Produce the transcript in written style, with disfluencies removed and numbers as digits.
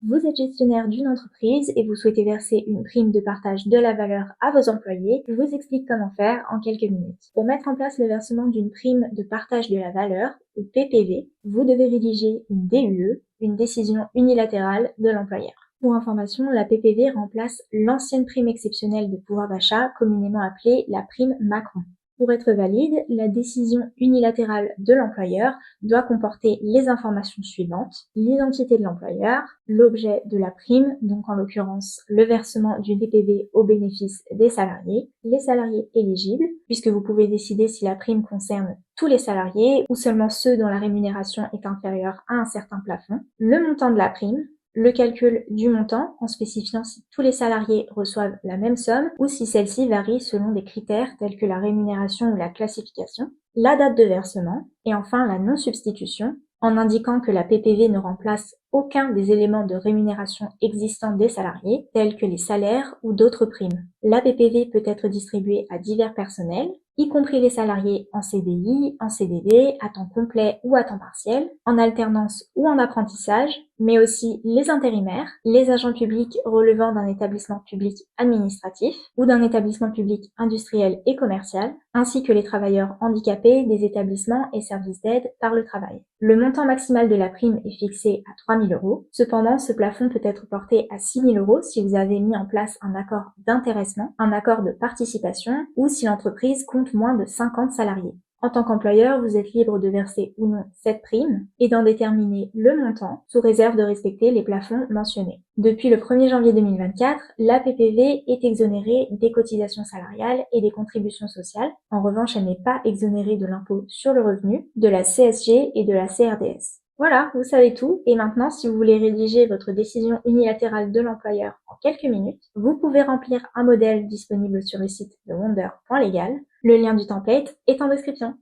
Vous êtes gestionnaire d'une entreprise et vous souhaitez verser une prime de partage de la valeur à vos employés. Je vous explique comment faire en quelques minutes. Pour mettre en place le versement d'une prime de partage de la valeur, ou PPV, vous devez rédiger une DUE, une décision unilatérale de l'employeur. Pour information, la PPV remplace l'ancienne prime exceptionnelle de pouvoir d'achat, communément appelée la prime Macron. Pour être valide, la décision unilatérale de l'employeur doit comporter les informations suivantes: l'identité de l'employeur, l'objet de la prime, donc en l'occurrence le versement d'une PPV au bénéfice des salariés, les salariés éligibles, puisque vous pouvez décider si la prime concerne tous les salariés ou seulement ceux dont la rémunération est inférieure à un certain plafond, le montant de la prime, le calcul du montant en spécifiant si tous les salariés reçoivent la même somme ou si celle-ci varie selon des critères tels que la rémunération ou la classification, la date de versement et enfin la non-substitution en indiquant que la PPV ne remplace aucun des éléments de rémunération existants des salariés tels que les salaires ou d'autres primes. La PPV peut être distribuée à divers personnels, y compris les salariés en CDI, en CDD, à temps complet ou à temps partiel, en alternance ou en apprentissage, mais aussi les intérimaires, les agents publics relevant d'un établissement public administratif ou d'un établissement public industriel et commercial, ainsi que les travailleurs handicapés des établissements et services d'aide par le travail. Le montant maximal de la prime est fixé à 3 000 €. Cependant, ce plafond peut être porté à 6 000 € si vous avez mis en place un accord d'intéressement, un accord de participation ou si l'entreprise compte moins de 50 salariés. En tant qu'employeur, vous êtes libre de verser ou non cette prime et d'en déterminer le montant sous réserve de respecter les plafonds mentionnés. Depuis le 1er janvier 2024, la PPV est exonérée des cotisations salariales et des contributions sociales. En revanche, elle n'est pas exonérée de l'impôt sur le revenu, de la CSG et de la CRDS. Voilà, vous savez tout. Et maintenant, si vous voulez rédiger votre décision unilatérale de l'employeur en quelques minutes, vous pouvez remplir un modèle disponible sur le site de wonder.legal. Le lien du template est en description.